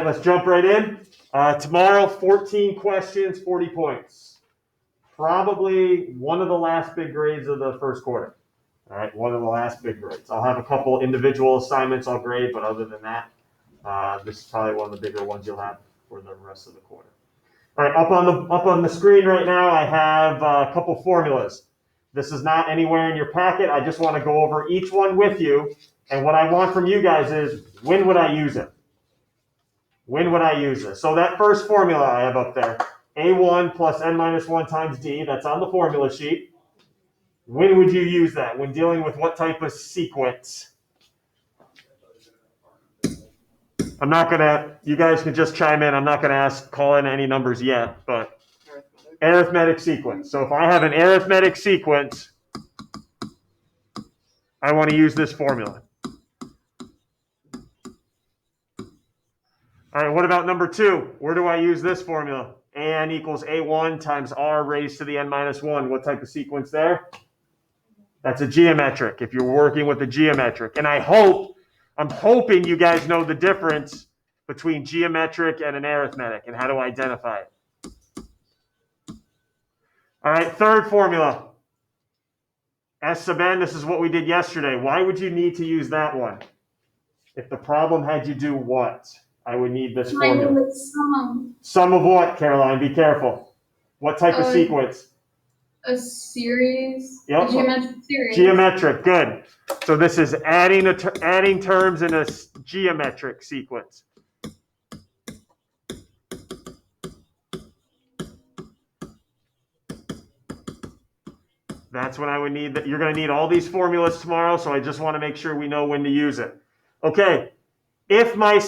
let's jump right in. Tomorrow, 14 questions, 40 points. Probably one of the last big grades of the first quarter. All right, one of the last big grades. I'll have a couple individual assignments I'll grade, but other than that, this is probably one of the bigger ones you'll have for the rest of the quarter. All right, up on the screen right now, I have a couple formulas. This is not anywhere in your packet. I just want to go over each one with you. And what I want from you guys is, when would I use it? When would I use this? So that first formula I have up there, A1 plus n minus 1 times d, that's on the formula sheet. When would you use that? When dealing with what type of sequence? I'm not going to, you guys can just chime in. I'm not going to call in any numbers yet, but arithmetic sequence. So if I have an arithmetic sequence, I want to use this formula. All right, what about number 2? Where do I use this formula? An equals A1 times R raised to the n minus 1. What type of sequence there? That's a geometric, if you're working with a geometric. And I'm hoping you guys know the difference between geometric and an arithmetic and how to identify it. All right, third formula. S sub n, this is what we did yesterday. Why would you need to use that one? If the problem had you do what? I would need this formula. Sum of what, Caroline? Be careful. What type of sequence? A series. Yep. A geometric series. Geometric, good. So this is adding terms in a geometric sequence. That's when I would need that. You're going to need all these formulas tomorrow, so I just want to make sure we know when to use it. Okay. If my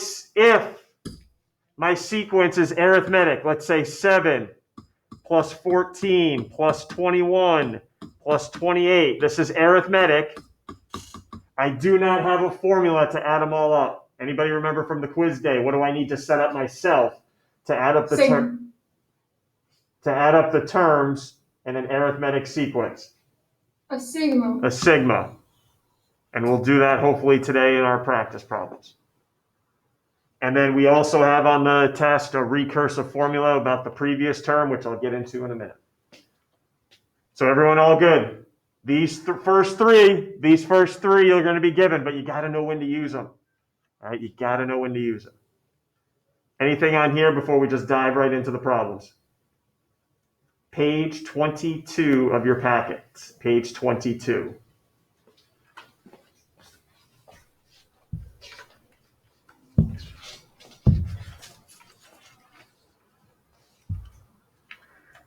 sequence is arithmetic, let's say 7 plus 14 plus 21 plus 28. This is arithmetic. I do not have a formula to add them all up. Anybody remember from the quiz day? What do I need to set up myself to add up the terms in an arithmetic sequence? A sigma. A sigma. And we'll do that hopefully today in our practice problems. And then we also have on the test a recursive formula about the previous term, which I'll get into in a minute. So everyone all good? These first three you're going to be given, but you got to know when to use them. All right, you got to know when to use them. Anything on here before we just dive right into the problems? Page 22 of your packet. Page 22.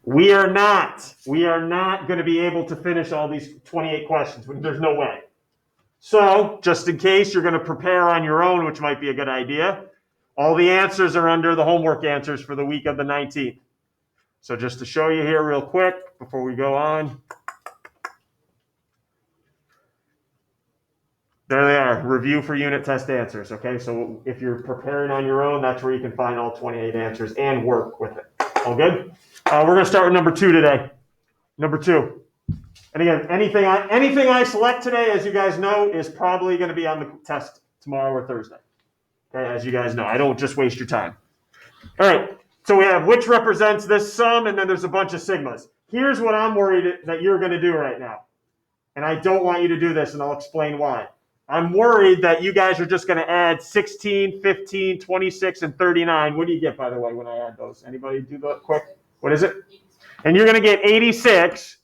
We are not going to be able to finish all these 28 questions. There's no way. So, just in case you're going to prepare on your own, which might be a good idea, all the answers are under the homework answers for the week of the 19th. So just to show you here real quick before we go on. There they are, review for unit test answers, okay? So if you're preparing on your own, that's where you can find all 28 answers and work with it. All good? We're going to start with number 2 today. Number 2. And again, anything I select today, as you guys know, is probably going to be on the test tomorrow or Thursday. Okay, as you guys know, I don't just waste your time. All right, so we have which represents this sum, and then there's a bunch of sigmas. Here's what I'm worried that you're going to do right now. And I don't want you to do this, and I'll explain why. I'm worried that you guys are just going to add 16, 15, 26, and 39. What do you get, by the way, when I add those? Anybody do that quick? What is it? And you're going to get 86,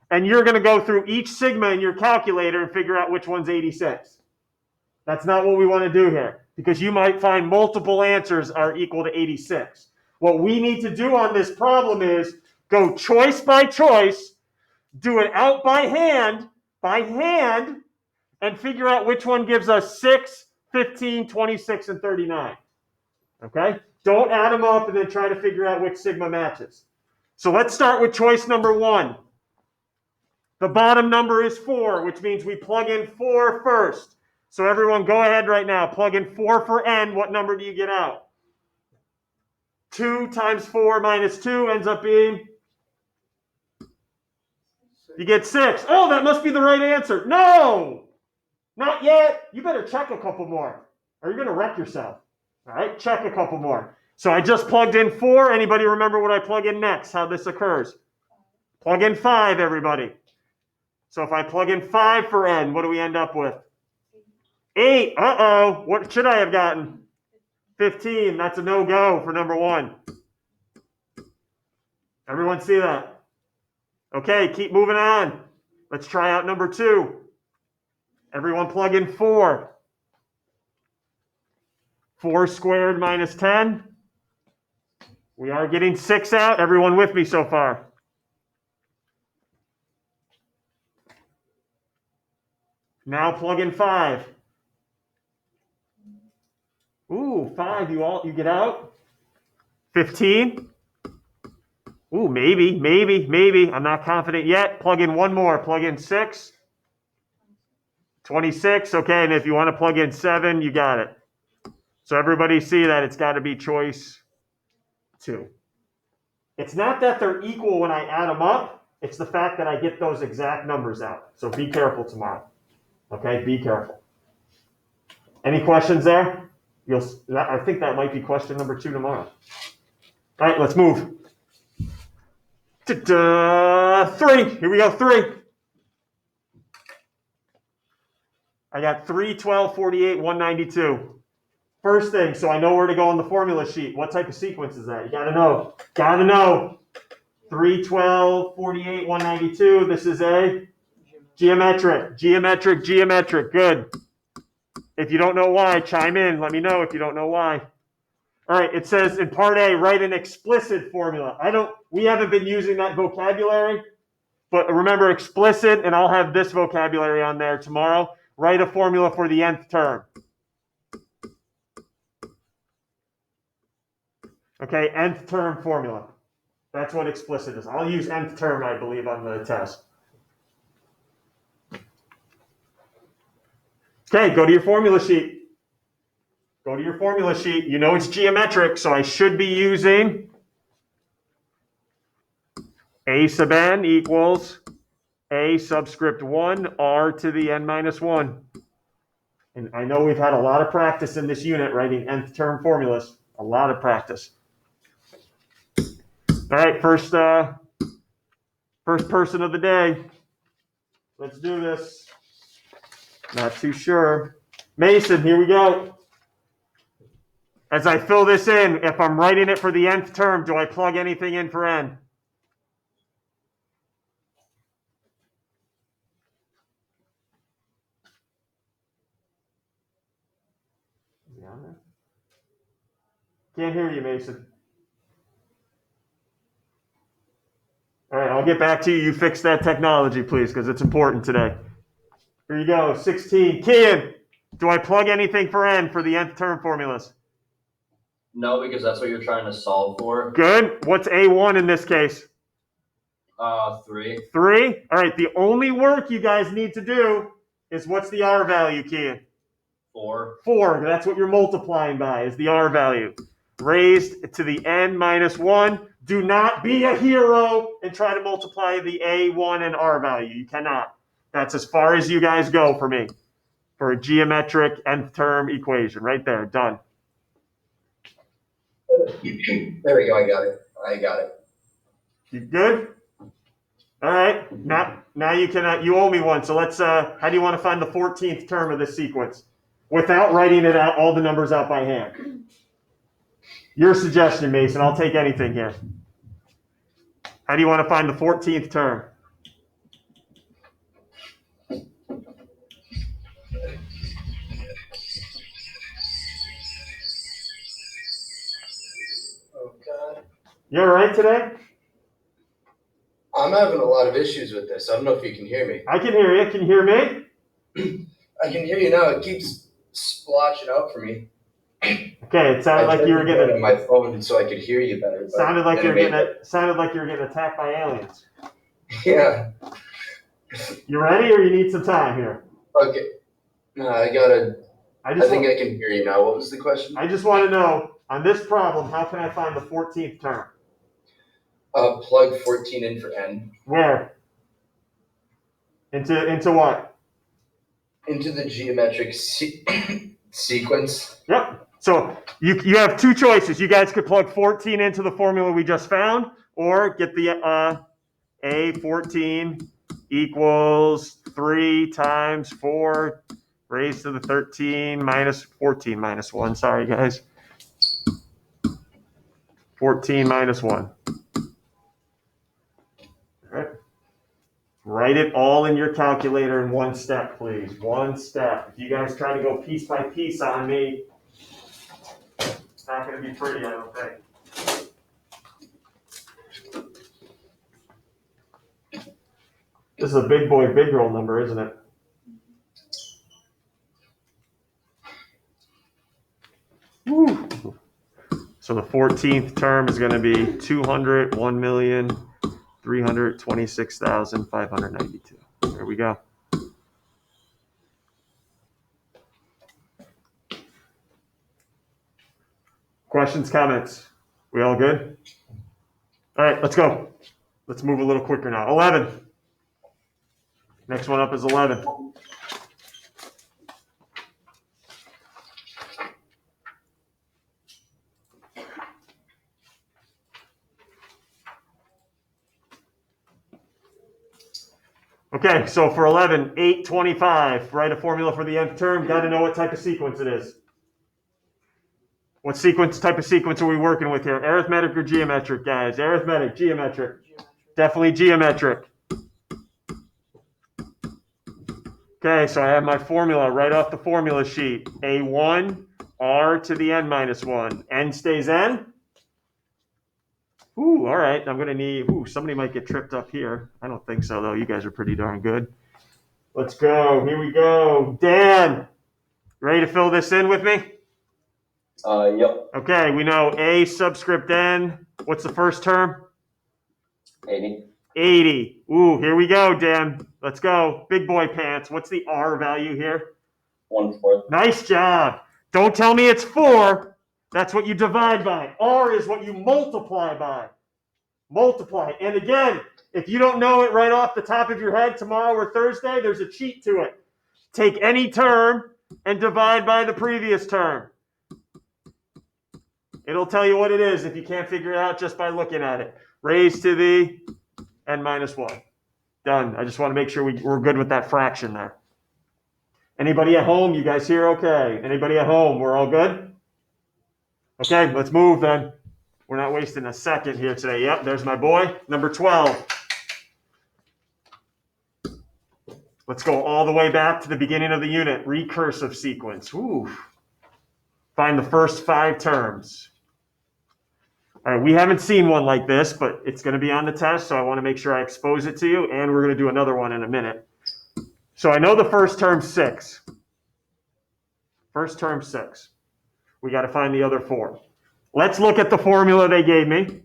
and you're going to go through each sigma in your calculator and figure out which one's 86. That's not what we want to do here, because you might find multiple answers are equal to 86. What we need to do on this problem is go choice by choice, do it out by hand, and figure out which one gives us 6, 15, 26, and 39. Okay? Don't add them up and then try to figure out which sigma matches. So let's start with choice number 1. The bottom number is 4, which means we plug in 4 first. So everyone go ahead right now. Plug in 4 for n. What number do you get out? 2 times 4 minus 2 ends up being? You get 6. Oh, that must be the right answer. No! Not yet. You better check a couple more, or you're going to wreck yourself. All right, check a couple more. So I just plugged in 4. Anybody remember what I plug in next, how this occurs? Plug in 5, everybody. So if I plug in 5 for n, what do we end up with? 8. Uh-oh. What should I have gotten? 15. That's a no-go for number 1. Everyone see that? Okay, keep moving on. Let's try out number 2. Everyone plug in 4. 4 squared minus 10. We are getting 6 out. Everyone with me so far? Now plug in 5. Ooh, 5. You get out? 15. Ooh, maybe. I'm not confident yet. Plug in one more. Plug in 6. 26. Okay, and if you want to plug in 7, you got it. So everybody see that it's got to be choice 2. It's not that they're equal when I add them up. It's the fact that I get those exact numbers out. So be careful tomorrow. Okay, be careful. Any questions there? I think that might be question number 2 tomorrow. All right, let's move. 3. Here we go, 3. I got 3, 12, 48, 192. First thing, so I know where to go on the formula sheet. What type of sequence is that? You got to know. Got to know. 3, 12, 48, 192. This is a geometric. Good. If you don't know why, chime in. Let me know if you don't know why. All right, it says in part A, write an explicit formula. We haven't been using that vocabulary, but remember explicit, and I'll have this vocabulary on there tomorrow. Write a formula for the nth term. Okay, nth term formula. That's what explicit is. I'll use nth term, I believe, on the test. Okay, go to your formula sheet. Go to your formula sheet. You know it's geometric, so I should be using a sub n equals a subscript 1 r to the n minus 1. And I know we've had a lot of practice in this unit writing nth term formulas. A lot of practice. All right, first person of the day. Let's do this. Not too sure. Mason, here we go. As I fill this in, if I'm writing it for the nth term, do I plug anything in for n? Is he on there? Can't hear you, Mason. All right, I'll get back to you. You fix that technology, please, because it's important today. Here you go, 16. Kian, do I plug anything for n for the nth term formulas? No, because that's what you're trying to solve for. Good. What's A1 in this case? 3. 3? All right, the only work you guys need to do is what's the R value, Kian? 4. 4. That's what you're multiplying by, is the R value. Raised to the n minus 1. Do not be a hero and try to multiply the A1 and R value. You cannot. That's as far as you guys go for me. For a geometric nth term equation. Right there. Done. There we go. I got it. You good? All right. Now you can. You owe me one. So let's. How do you want to find the 14th term of this sequence without writing it out, all the numbers out by hand? Your suggestion, Mason. I'll take anything here. How do you want to find the 14th term? Oh, God. You all right today? I'm having a lot of issues with this. I don't know if you can hear me. I can hear you. Can you hear me? I can hear you now. It keeps splotching out for me. Okay, it sounded like you were getting my phone so I could hear you better. Sounded like you were getting attacked by aliens. Yeah. You ready, or you need some time here? Okay. I think I can hear you now. What was the question? I just want to know, on this problem, how can I find the 14th term? Plug 14 in for n. Where? Into what? Into the geometric sequence. Yep. So you have two choices. You guys could plug 14 into the formula we just found, or get the A14 equals 3 times 4 raised to the 13 minus 14 minus 1. Sorry, guys. 14 minus 1. All right. Write it all in your calculator in one step, please. One step. If you guys try to go piece by piece on me, it's not going to be pretty, I don't think. This is a big boy, big girl number, isn't it? Woo. So the 14th term is going to be 201,326,592. There we go. Questions, comments? We all good? All right, let's go. Let's move a little quicker now. 11. Next one up is 11. Okay, so for 11, 825, write a formula for the nth term. Got to know what type of sequence it is. What type of sequence are we working with here? Arithmetic or geometric, guys? Arithmetic, geometric. Definitely geometric. Okay, so I have my formula right off the formula sheet. A1, R to the n minus 1. N stays n. Ooh, all right. I'm going to need, somebody might get tripped up here. I don't think so, though. You guys are pretty darn good. Let's go. Here we go. Dan, ready to fill this in with me? Yep. Okay, we know A subscript n. What's the first term? 80. 80. Ooh, here we go, Dan. Let's go. Big boy pants. What's the R value here? 1/4. Nice job. Don't tell me it's 4. That's what you divide by. R is what you multiply by. Multiply. And again, if you don't know it right off the top of your head, tomorrow or Thursday, there's a cheat to it. Take any term and divide by the previous term. It'll tell you what it is if you can't figure it out just by looking at it. Raised to the n minus 1. Done. I just want to make sure we're good with that fraction there. Anybody at home? You guys here okay? Anybody at home? We're all good? Okay, let's move then. We're not wasting a second here today. Yep, there's my boy. Number 12. Let's go all the way back to the beginning of the unit. Recursive sequence. Ooh. Find the first 5 terms. All right, we haven't seen one like this, but it's going to be on the test, so I want to make sure I expose it to you, and we're going to do another one in a minute. So I know the first term 6. First term 6. We got to find the other 4. Let's look at the formula they gave me.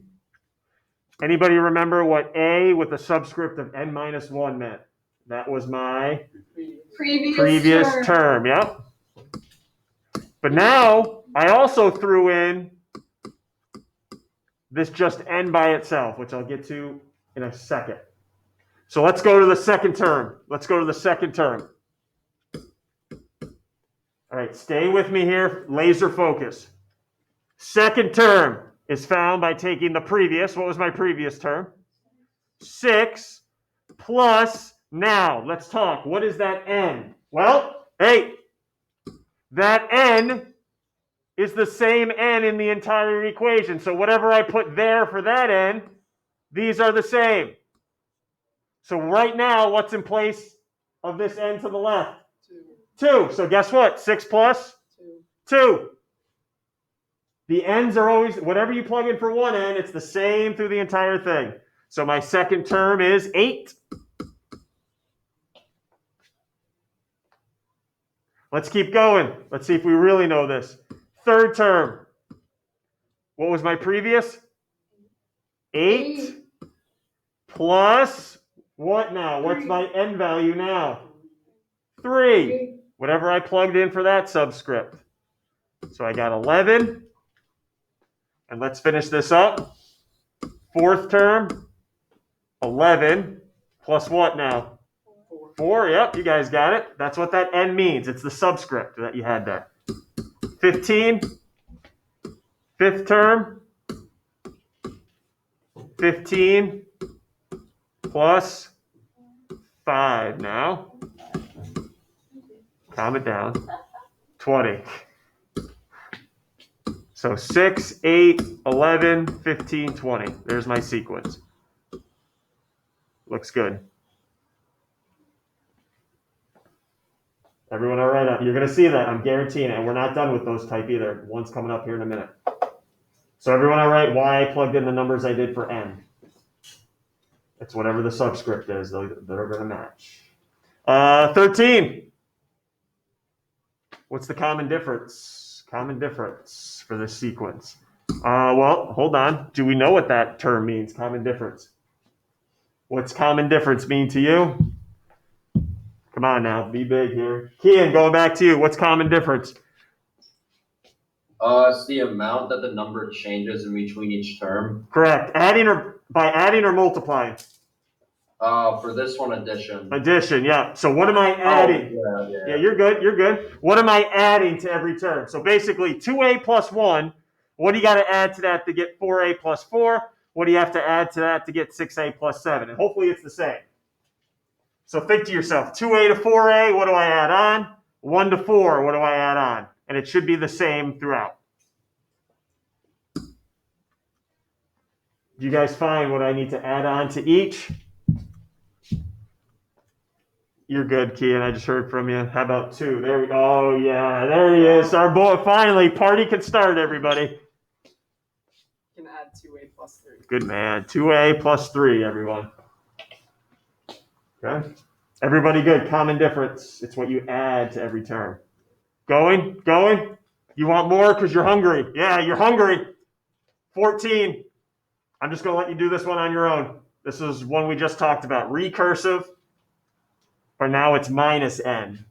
Anybody remember what A with a subscript of n minus 1 meant? That was my previous term. Yep. But now I also threw in this just n by itself, which I'll get to in a second. So let's go to the second term. Let's go to the second term. All right, stay with me here. Laser focus. Second term is found by taking the previous. What was my previous term? 6 plus, now let's talk. What is that n? Well, hey, that n is the same n in the entire equation. So whatever I put there for that n, these are the same. So right now, what's in place of this n to the left? 2. So guess what? 6 plus 2. The n's are always, whatever you plug in for one n, it's the same through the entire thing. So my second term is 8. Let's keep going. Let's see if we really know this. Third term. What was my previous? 8 plus what now? What's my n value now? 3. Whatever I plugged in for that subscript. So I got 11. And let's finish this up. Fourth term, 11 plus what now? 4. Yep, you guys got it. That's what that n means. It's the subscript that you had there. 15 Fifth term, 15 plus 5 now. Calm it down. 20. So 6, 8, 11, 15, 20. There's my sequence. Looks good. Everyone all right? You're going to see that. I'm guaranteeing it. And we're not done with those type either. One's coming up here in a minute. So everyone all right? Why I plugged in the numbers I did for n. It's whatever the subscript is. They're going to match. 13. What's the common difference? Common difference for this sequence. Well, hold on. Do we know what that term means? Common difference. What's common difference mean to you? Come on now, be big here. Kian, going back to you. What's common difference? It's the amount that the number changes in between each term. Correct. Adding or multiplying? For this one, addition. Addition, yeah. So what am I adding? Oh, yeah, you're good. You're good. What am I adding to every term? So basically, 2a plus 1. What do you got to add to that to get 4a plus 4? What do you have to add to that to get 6a plus 7? And hopefully it's the same. So think to yourself, 2a to 4a, what do I add on? 1 to 4, what do I add on? And it should be the same throughout. Do you guys find what I need to add on to each? You're good, Kian. I just heard from you. How about 2? There we go. Oh, yeah. There he is. Our boy. Finally, party can start, everybody. You can add 2a plus 3. Good man. 2a plus 3, everyone. Okay. Everybody good. Common difference. It's what you add to every term. Going? You want more because you're hungry. Yeah, you're hungry. 14. I'm just going to let you do this one on your own. This is one we just talked about. Recursive. But now it's minus n.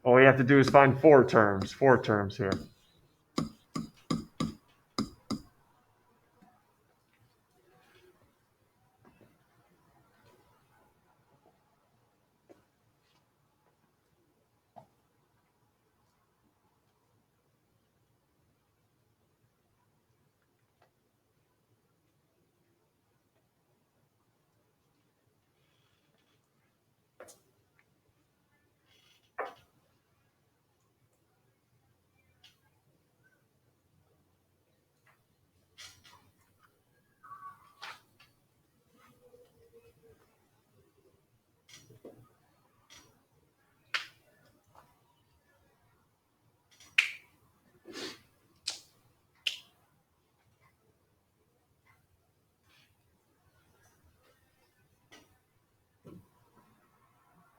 All we have to do is find 4 terms here.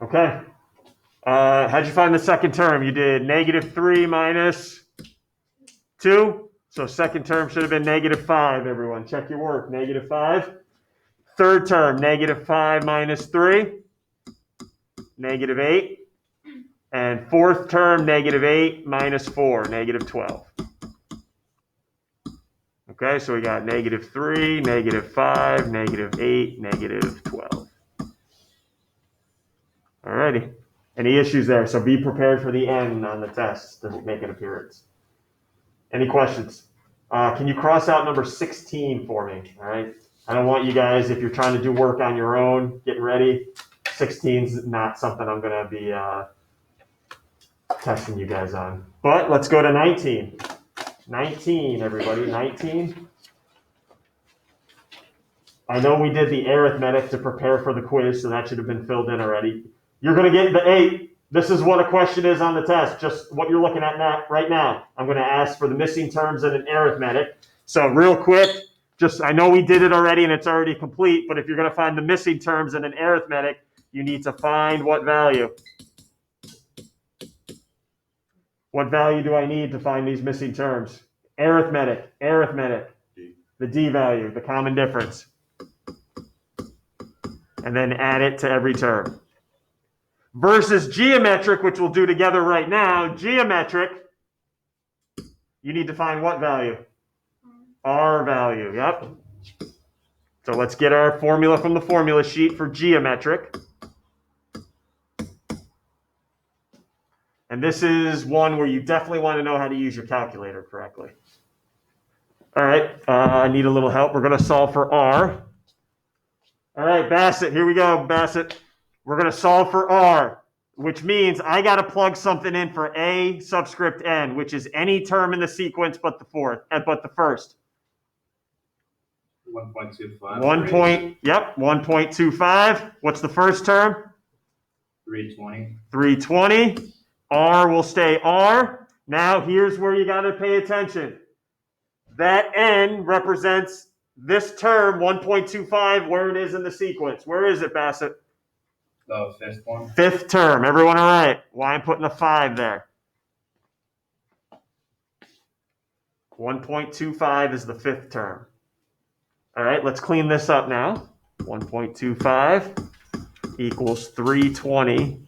Okay. How'd you find the second term? You did -3 minus 2. So second term should have been -5, everyone. Check your work. -5. Third term, -5 minus 3, -8. And fourth term, -8 minus 4, -12. Okay, so we got -3, -5, -8, -12. Alrighty. Any issues there? So be prepared for the N on the test to make an appearance. Any questions? Can you cross out number 16 for me? All right. I don't want you guys, if you're trying to do work on your own, getting ready. 16 is not something I'm going to be testing you guys on. But let's go to 19. 19, everybody. 19. I know we did the arithmetic to prepare for the quiz, so that should have been filled in already. You're going to get the 8. This is what a question is on the test, just what you're looking at right now. I'm going to ask for the missing terms in an arithmetic. So real quick, I know we did it already and it's already complete, but if you're going to find the missing terms in an arithmetic, you need to find what value? What value do I need to find these missing terms? Arithmetic. D. The D value, the common difference. And then add it to every term. Versus geometric, which we'll do together right now. Geometric, you need to find what value? R value, yep. So let's get our formula from the formula sheet for geometric. And this is one where you definitely want to know how to use your calculator correctly. All right, I need a little help. We're going to solve for R. All right, Bassett, here we go, Bassett. We're going to solve for R, which means I got to plug something in for A subscript N, which is any term in the sequence but the first. 1.25. Yep, 1.25. What's the first term? 320. 320. R will stay R. Now here's where you got to pay attention. That N represents this term, 1.25, where it is in the sequence. Where is it, Bassett? The fifth one. Fifth term. Everyone all right? Why I'm putting a 5 there? 1.25 is the fifth term. All right, let's clean this up now. 1.25 equals 320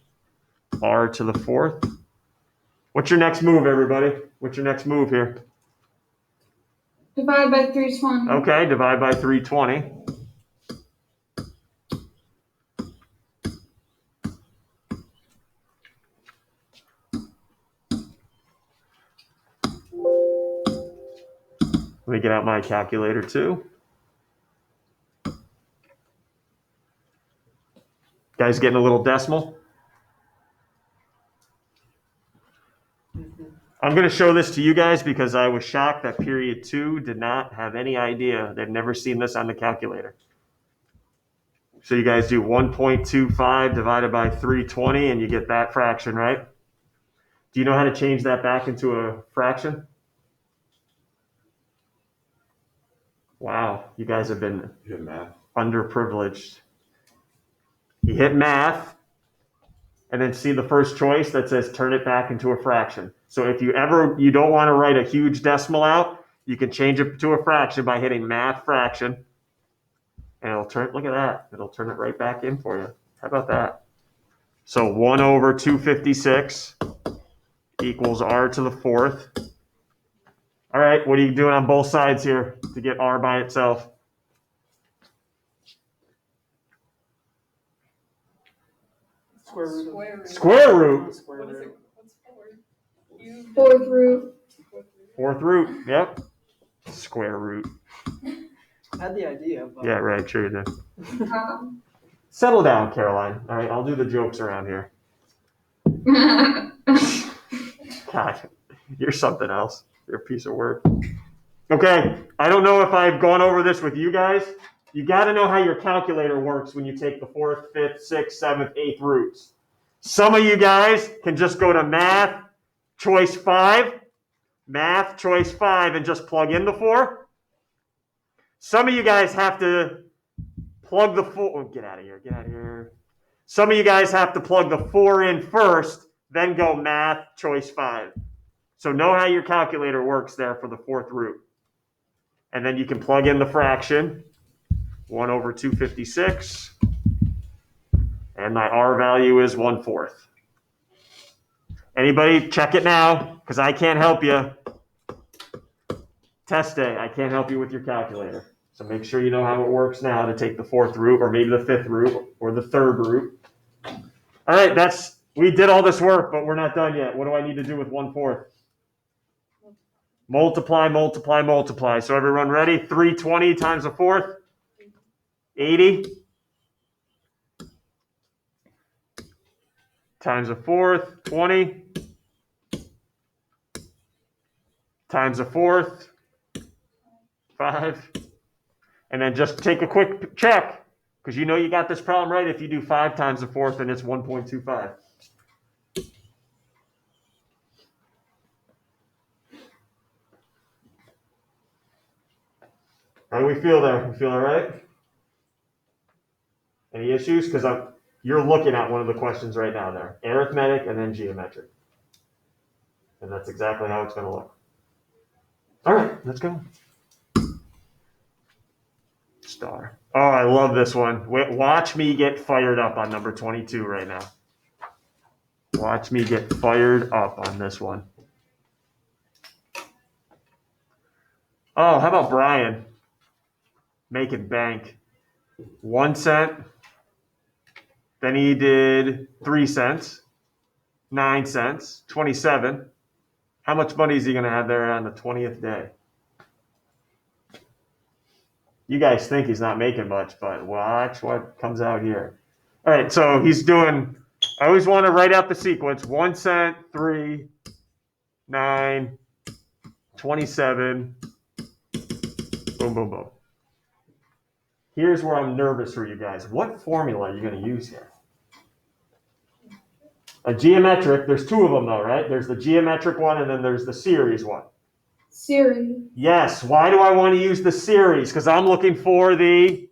R to the fourth. What's your next move, everybody? What's your next move here? Divide by 320. Okay, divide by 320. Let me get out my calculator too. Guys getting a little decimal? I'm going to show this to you guys because I was shocked that period 2 did not have any idea. They've never seen this on the calculator. So you guys do 1.25 divided by 320 and you get that fraction, right? Do you know how to change that back into a fraction? Wow, you guys have been underprivileged. You hit math, and then see the first choice that says turn it back into a fraction. So if you don't want to write a huge decimal out, you can change it to a fraction by hitting math fraction. And it'll turn, look at that. It'll turn it right back in for you. How about that? So 1 over 256 equals R to the fourth. All right, what are you doing on both sides here to get R by itself? Square root. Square root. Square What is root. it? What's four? Fourth root. Fourth root, yep. Square root. I had the idea, but Yeah, right, sure you did. Um, Settle down, Caroline. All right, I'll do the jokes around here. God, you're something else. You're a piece of work. Okay, I don't know if I've gone over this with you guys. You got to know how your calculator works when you take the fourth, fifth, sixth, seventh, eighth roots. Some of you guys can just go to math, choice 5, and just plug in the 4. Some of you guys have to plug the 4. Oh, get out of here. Some of you guys have to plug the 4 in first, then go math, choice 5. So know how your calculator works there for the fourth root. And then you can plug in the fraction, 1 over 256. And my R value is 1/4. Anybody check it now? Because I can't help you. Test day, I can't help you with your calculator. So make sure you know how it works now to take the fourth root, or maybe the fifth root, or the third root. All right, we did all this work, but we're not done yet. What do I need to do with 1/4? Multiply. So everyone ready? 320 times a fourth? 80. Times a fourth, 20. Times a fourth, 5. And then just take a quick check, because you know you got this problem right if you do 5 times a fourth and it's 1.25. How do we feel there? We feel all right? Any issues? Because you're looking at one of the questions right now there. Arithmetic and then geometric. And that's exactly how it's going to look. All right, let's go. Star. Oh, I love this one. Watch me get fired up on number 22 right now. Watch me get fired up on this one. Oh, how about Brian? Making bank. 1 cent. Then he did 3 cents, 9 cents, 27. How much money is he going to have there on the 20th day? You guys think he's not making much, but watch what comes out here. All right, so he's doing, I always want to write out the sequence. 1 cent, 3, 9, 27. Boom, boom, boom. Here's where I'm nervous for you guys. What formula are you going to use here? A geometric, there's two of them though, right? There's the geometric one and then there's the series one. Series. Yes, why do I want to use the series? Because I'm looking for the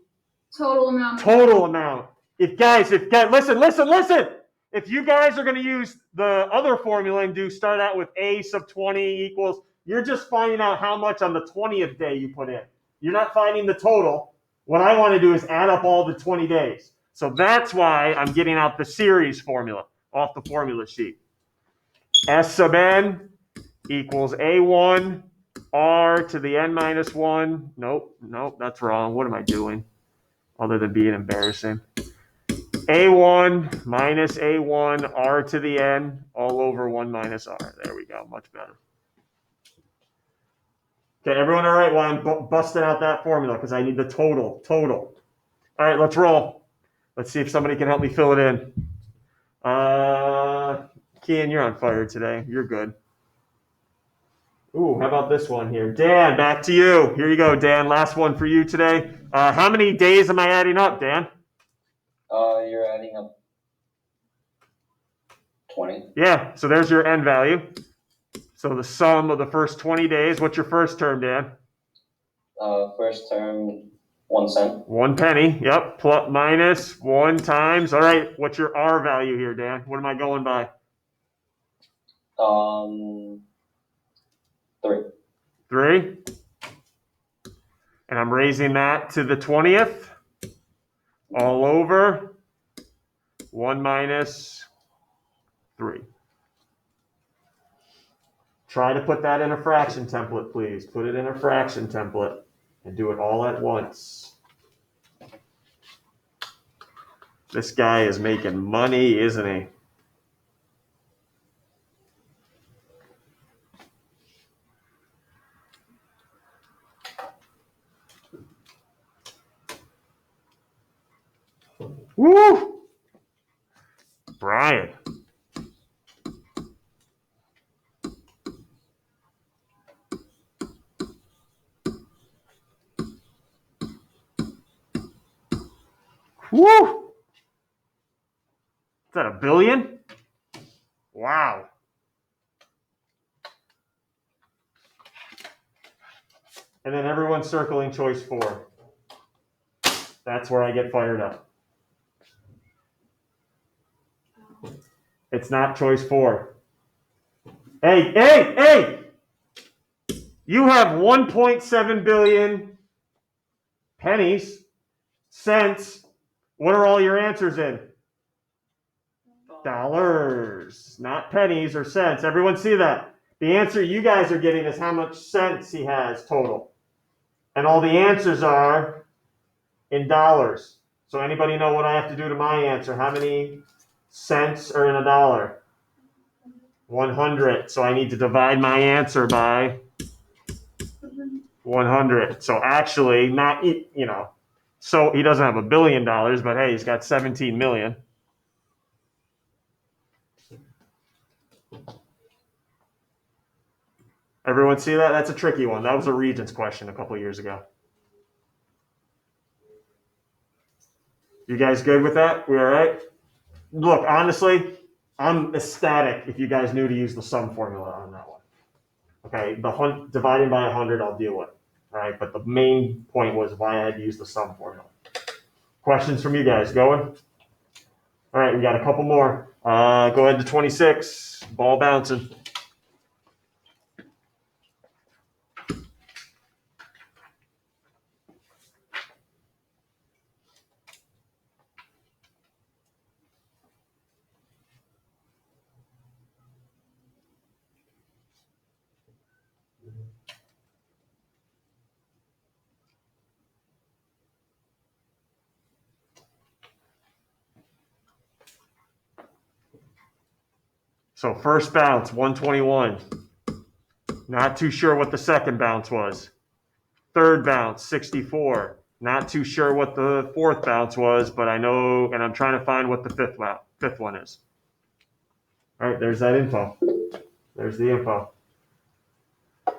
Total amount. total amount. Listen. If you guys are going to use the other formula and start out with A sub 20 equals, you're just finding out how much on the 20th day you put in. You're not finding the total. What I want to do is add up all the 20 days. So that's why I'm getting out the series formula off the formula sheet. S sub n equals A1 R to the n minus 1. Nope, that's wrong. What am I doing? Other than being embarrassing. A1 minus A1 R to the n all over 1 minus R. There we go, much better. Okay, everyone all right while I'm busting out that formula because I need the total. All right, let's roll. Let's see if somebody can help me fill it in. Kian, you're on fire today. You're good. Ooh, how about this one here? Dan, back to you. Here you go, Dan. Last one for you today. How many days am I adding up, Dan? You're adding up 20. Yeah, so there's your n value. So the sum of the first 20 days. What's your first term, Dan? First term, 1 cent. 1 penny. Yep. Plus minus 1 times. All right. What's your R value here, Dan? What am I going by? 3. 3. And I'm raising that to the 20th. All over 1 minus 3. Try to put that in a fraction template, please. Put it in a fraction template and do it all at once. This guy is making money, isn't he? Woo! Brian. Woo! Is that $1 billion? Wow. And then everyone's circling choice 4. That's where I get fired up. It's not choice 4. Hey! You have 1.7 billion pennies, cents. What are all your answers in? Dollars, not pennies or cents. Everyone see that? The answer you guys are getting is how much cents he has total. And all the answers are in dollars. So anybody know what I have to do to my answer? How many cents are in a dollar? 100. So I need to divide my answer by 100. So actually, not, so he doesn't have $1 billion, but hey, he's got 17 million. Everyone see that? That's a tricky one. That was a Regents question a couple of years ago. You guys good with that? We all right? Look, honestly, I'm ecstatic if you guys knew to use the sum formula on that one. Okay, dividing by 100 I'll deal with. All right, but the main point was why I had to use the sum formula. Questions from you guys? Going? All right, we got a couple more. Go ahead to 26. Ball bouncing. So first bounce, 121. Not too sure what the second bounce was. Third bounce, 64. Not too sure what the fourth bounce was, but I know, and I'm trying to find what the fifth one is. All right, there's that info. There's the info. All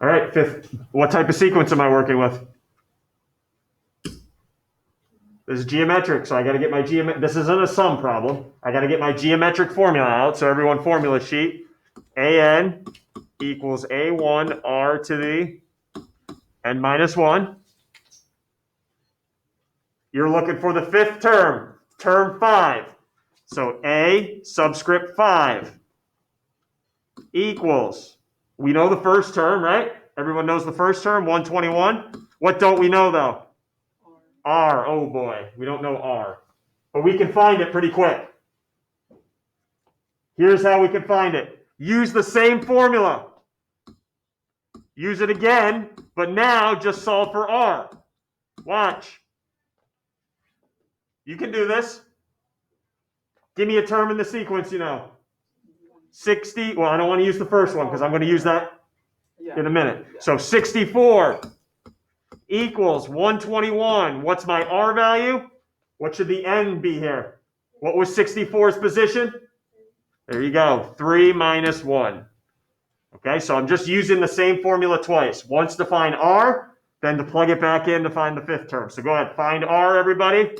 right, fifth. What type of sequence am I working with? This is geometric, so I got to get my this isn't a sum problem. I got to get my geometric formula out. So everyone, formula sheet. AN equals A1 R to the n minus 1. You're looking for the fifth term, term 5. So A subscript 5 equals, we know the first term, right? Everyone knows the first term, 121. What don't we know though? R, oh boy, we don't know R. But we can find it pretty quick. Here's how we can find it. Use the same formula. Use it again, but now just solve for R. Watch. You can do this. Give me a term in the sequence, you know. 60, well, I don't want to use the first one because I'm going to use that in a minute. So 64 equals 121. What's my R value? What should the N be here? What was 64's position? There you go, 3 minus 1. Okay, so I'm just using the same formula twice. Once to find R, then to plug it back in to find the fifth term. So go ahead, find R, everybody.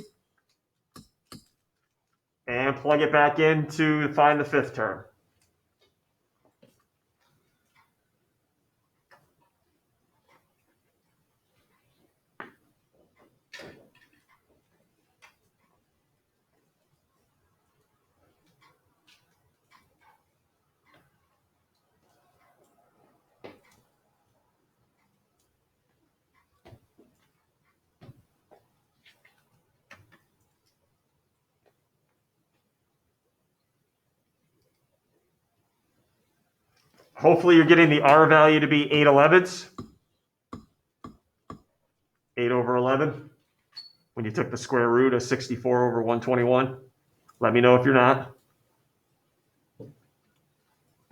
And plug it back in to find the fifth term. Hopefully you're getting the R value to be 8/11. 8 over 11. When you took the square root of 64 over 121. Let me know if you're not.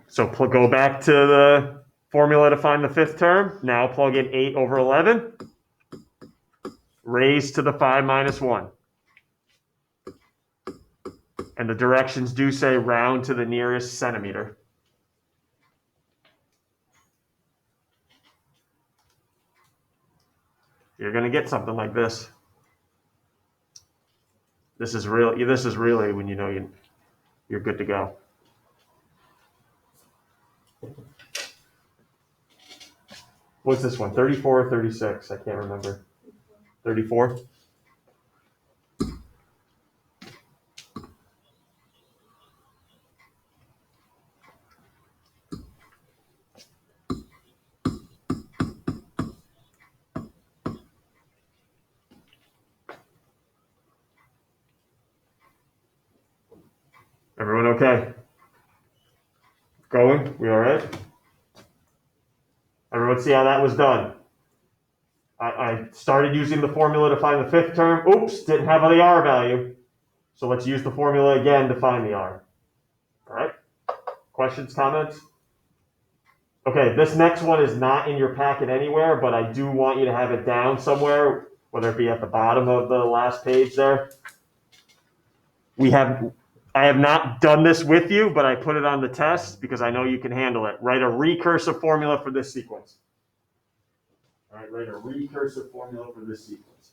So go back to the formula to find the fifth term. Now plug in 8 over 11. Raised to the 5 minus 1. And the directions do say round to the nearest centimeter. You're going to get something like this. This is really when you know you're good to go. What's this one? 34 or 36? I can't remember. 34? Everyone okay? Going? We all right? Everyone see how that was done? I started using the formula to find the fifth term. Oops, didn't have the R value. So let's use the formula again to find the R. All right? Questions, comments? Okay, this next one is not in your packet anywhere, but I do want you to have it down somewhere, whether it be at the bottom of the last page there. I have not done this with you, but I put it on the test because I know you can handle it. Write a recursive formula for this sequence. All right, write a recursive formula for this sequence.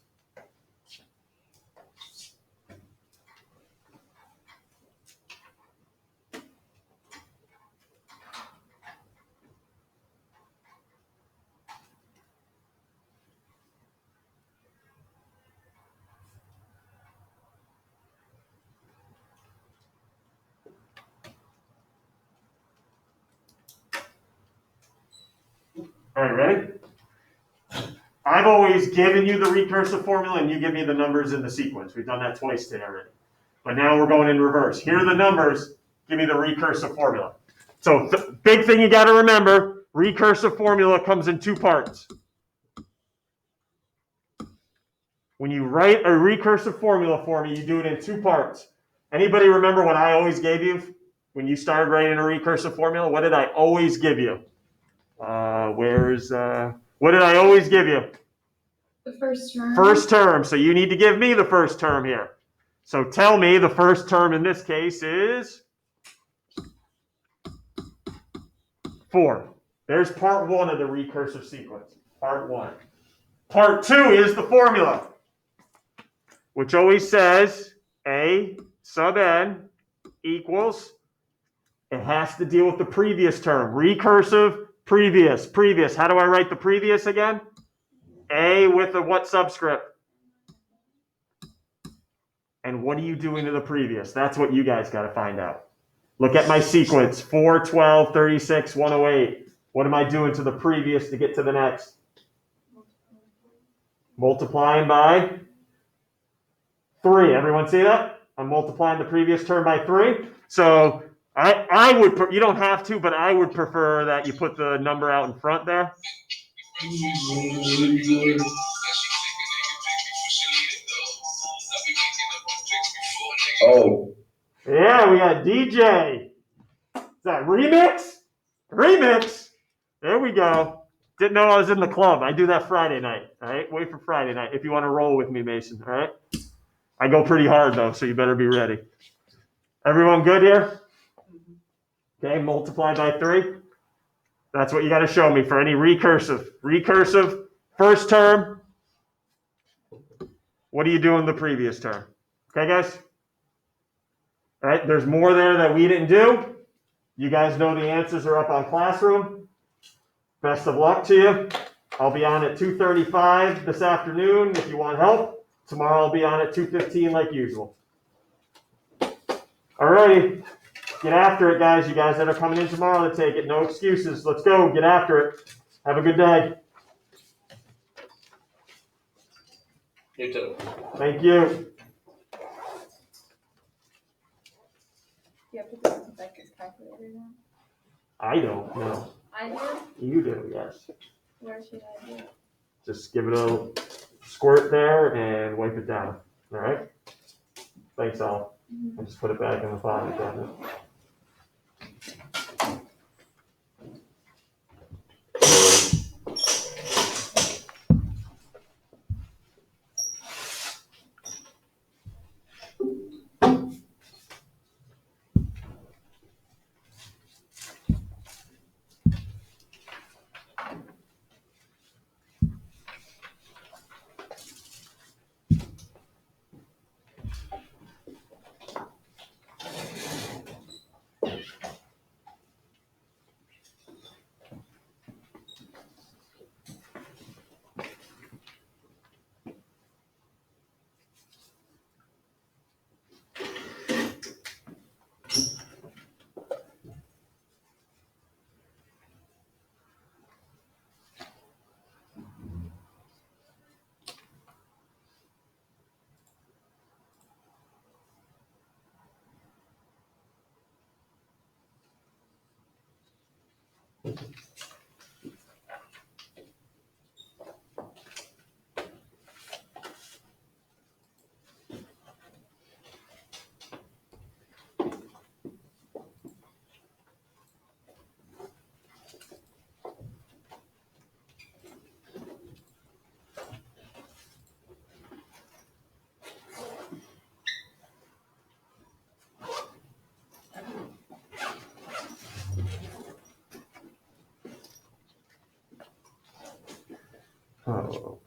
All right, ready? I've always given you the recursive formula and you give me the numbers in the sequence. We've done that twice today already. But now we're going in reverse. Here are the numbers. Give me the recursive formula. So big thing you got to remember, recursive formula comes in two parts. when you write a recursive formula for me, you do it in two parts. Anybody remember what I always gave you when you started writing a recursive formula? What did I always give you? What did I always give you? The first term. First term. So you need to give me the first term here. So tell me the first term in this case is 4. There's part 1 of the recursive sequence. Part 1. Part 2 is the formula, which always says A sub n equals, it has to deal with the previous term. Recursive, previous. How do I write the previous again? A with a what subscript? And what are you doing to the previous? That's what you guys got to find out. Look at my sequence, 4, 12, 36, 108. What am I doing to the previous to get to the next? Multiplying by 3. Everyone see that? I'm multiplying the previous term by 3. So I would, you don't have to, but I would prefer that you put the number out in front there. Oh. Yeah, we got DJ. Is that remix? Remix. There we go. Didn't know I was in the club. I do that Friday night. All right, wait for Friday night if you want to roll with me, Mason. All right. I go pretty hard though, so you better be ready. Everyone good here? Okay, multiply by 3. That's what you got to show me for any recursive. Recursive, first term. What do you do in the previous term? Okay, guys? All right, there's more there that we didn't do. You guys know the answers are up on Classroom. Best of luck to you. I'll be on at 2:35 this afternoon if you want help. Tomorrow I'll be on at 2:15 like usual. All righty. Get after it, guys. You guys that are coming in tomorrow to take it. No excuses. Let's go. Get after it. Have a good day. You too. Thank you. You have to go to Becca's calculator now. I don't know. I do. You do, yes. Where should I do it? Just give it a squirt there and wipe it down. All right? Thanks, all. I'll just put it back in the bottom cabinet. Oh.